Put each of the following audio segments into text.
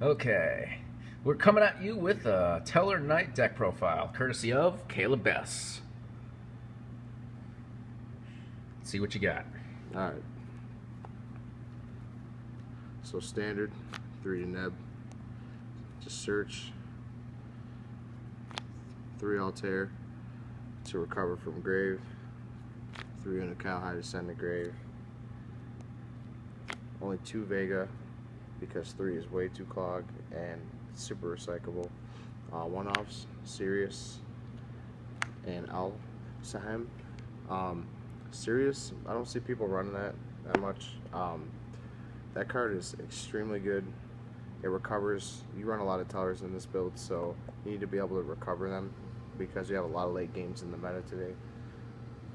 Okay, we're coming at you with a Tellarknight deck profile, courtesy of Caleb Bess. Let's see what you got. All right. So standard, 3 neb. Just search. 3 Altair to recover from grave. 3 in a cowhide to send to grave. Only 2 Vega because 3 is way too clogged and super recyclable. 1-offs, Sirius, and Alzheimer. Sirius, I don't see people running that much. That card is extremely good. It recovers. You run a lot of tellers in this build, so you need to be able to recover them because you have a lot of late games in the meta today.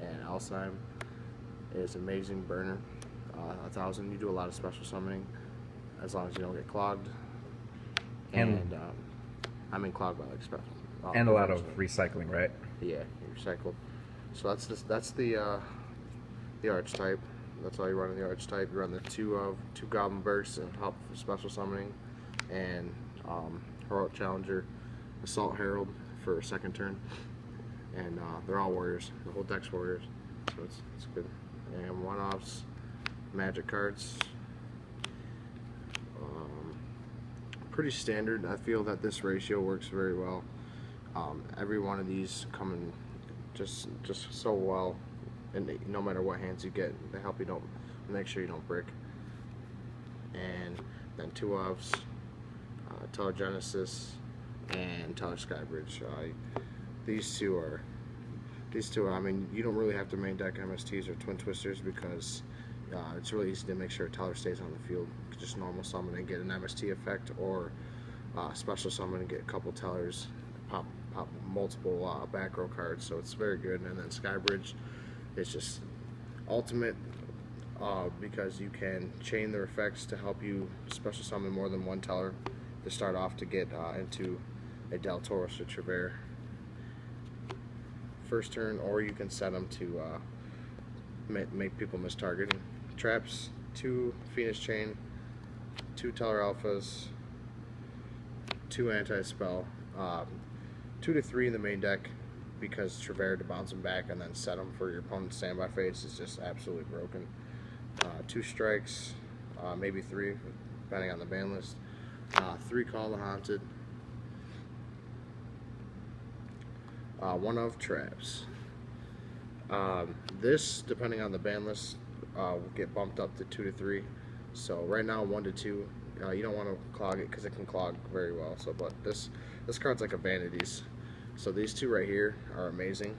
And Alzheimer is amazing burner. 1,000. You do a lot of special summoning as long as you don't get clogged. And I mean clogged by like special. And a lot of recycling, right? Yeah, you recycle. So that's the archetype. That's all you run in the archetype. You run the two Goblin Bursts and help for special summoning, and Heroic Challenger, Assault Herald for second turn, and they're all warriors. The whole deck's warriors, so it's good. And 1-offs, magic cards. Pretty standard. I feel that this ratio works very well. Every one of these come in just so well, and no matter what hands you get, they help you don't make sure you don't brick. And then 2-offs, Telegenesis and Skybridge. These two are. I mean, you don't really have to main deck MSTs or Twin Twisters because it's really easy to make sure a Teller stays on the field. Just normal summon and get an MST effect, or special summon and get a couple Tellers, pop multiple back row cards. So it's very good. And then Skybridge is just ultimate because you can chain their effects to help you special summon more than one Teller to start off to get into a Del Tauros or Trevere first turn, or you can set them to make people miss targeting. Traps, 2 Phoenix Chain, 2 Teller Alphas, 2 Anti-Spell, 2 to 3 in the main deck because Trevere to bounce them back and then set them for your opponent's standby phase is just absolutely broken. 2 strikes, maybe 3 depending on the ban list. 3 Call the Haunted. 1 of traps. This, depending on the ban list, will get bumped up to 2 to 3. So right now 1 to 2. You don't want to clog it because it can clog very well. So, but this card's like a vanities. So these 2 right here are amazing.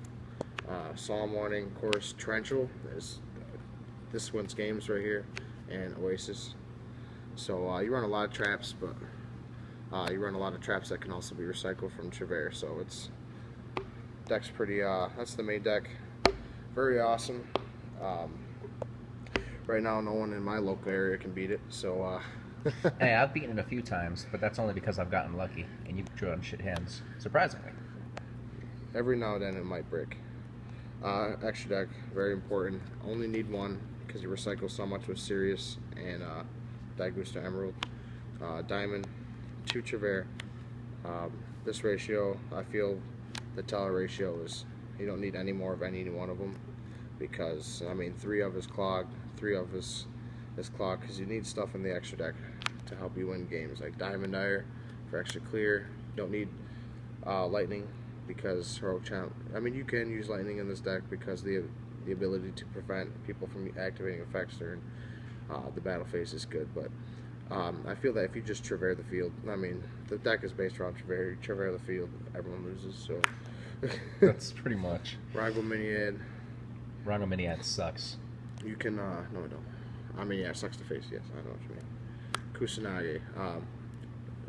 Solemn Warning, of course. Torrential is this wins games right here, and Oasis. So you run a lot of traps, but you run a lot of traps that can also be recycled from Trevere. So it's deck's pretty. That's the main deck. Very awesome. Right now, no one in my local area can beat it. So. Hey, I've beaten it a few times, but that's only because I've gotten lucky, and you've drawn shit hands, surprisingly. Every now and then it might brick. Extra deck, very important. Only need 1 because you recycle so much with Sirius and Dagusta Emerald. Diamond, 2 Trevere. This ratio, I feel the Teller ratio is, you don't need any more of any one of them because, I mean, 3 of is clogged, 3 of is clogged because you need stuff in the extra deck to help you win games, like Diamond Ire for extra clear. You don't need lightning because Heroic Challenge. I mean, you can use lightning in this deck because the ability to prevent people from activating effects during the battle phase is good. But I feel that if you just Trevere the field, I mean, the deck is based around Trevere the field, everyone loses. So that's pretty much. Rango Miniad. Rango Miniad sucks. You can no, I don't. I mean, yeah, it sucks to face. Yes, I know what you mean. Kusanagi,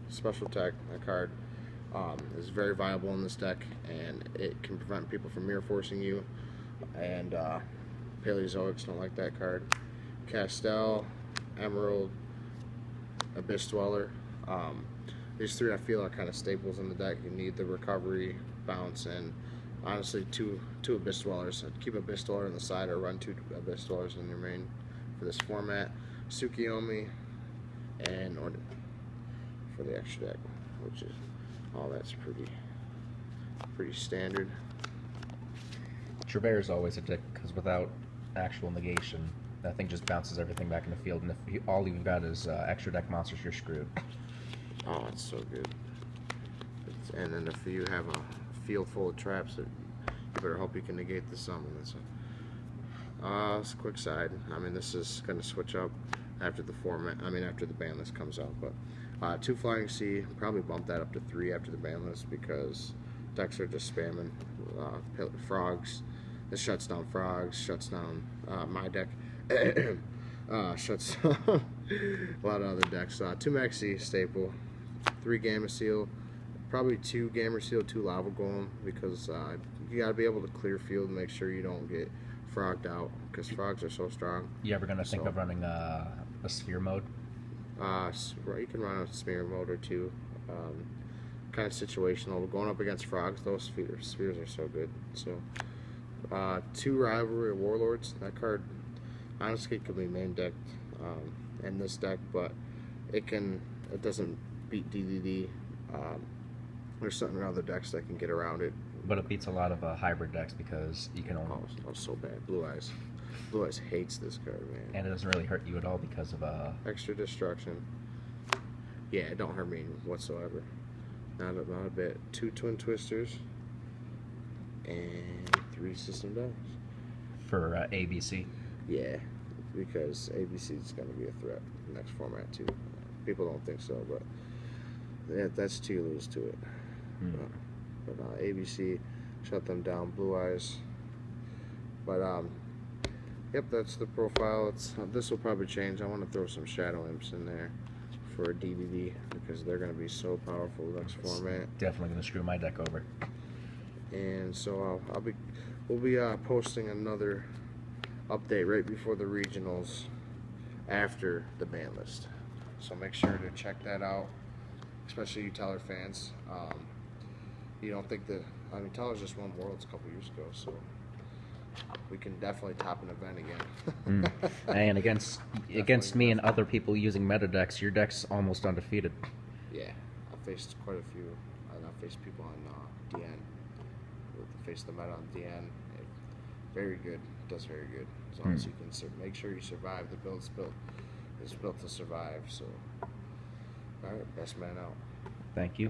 special attack. That card is very viable in this deck, and it can prevent people from mirror forcing you. And Paleozoics don't like that card. Castel, Emerald, Abyss Dweller. These 3 I feel are kind of staples in the deck. You need the recovery, bounce, and honestly two Abyss Dwellers. I'd keep Abyss Dweller on the side or run 2 Abyss Dwellers in your main for this format. Tsukiyomi and for the extra deck, which is that's pretty standard. Trevor's always a dick because without actual negation, that thing just bounces everything back in the field, and if all you've got is extra deck monsters, you're screwed. Oh, it's so good. And then if you have a field full of traps, you better hope you can negate the summon. It's a quick side. I mean, this is going to switch up after the format. I mean, after the ban list comes out. But 2 Flying Sea, probably bump that up to 3 after the ban list because decks are just spamming frogs. This shuts down frogs, shuts down my deck, shuts down a lot of other decks. 2 Maxi staple, 3 Gamma Seal, probably 2 Gamer Seal, 2 Lava Golem, because you gotta be able to clear field and make sure you don't get frogged out because frogs are so strong. You ever gonna think of running a sphere mode? You can run a sphere mode or 2. Kind of situational. But going up against frogs, those spheres are so good. So 2 Rivalry Warlords. That card honestly could be main decked in this deck, but it doesn't beat DDD. There's certain other decks that can get around it. But it beats a lot of hybrid decks because you can only... Oh, so bad. Blue Eyes. Blue Eyes hates this card, man. And it doesn't really hurt you at all because of... Extra destruction. Yeah, it don't hurt me whatsoever. Not a bit. 2 Twin Twisters. And 3 System Decks. For ABC? Yeah, because ABC is going to be a threat in the next format, too. People don't think so, but that's 2 lose to it. But ABC, shut them down. Blue Eyes. But, yep, that's the profile. This will probably change. I want to throw some Shadow Imps in there for DDD because they're going to be so powerful next format. Definitely going to screw my deck over. And so we'll be posting another update right before the regionals after the ban list. So make sure to check that out, especially you Teller fans. You don't think that, I mean, Teller's just won Worlds a couple years ago, so we can definitely top an event again. And against me and other people using meta decks, your deck's almost undefeated. Yeah, I faced quite a few. I faced people on DN. Face the meta on DN. Very good. Does very good. As long as you can make sure you survive. The build's built. It's built to survive. So, all right, best man out. Thank you.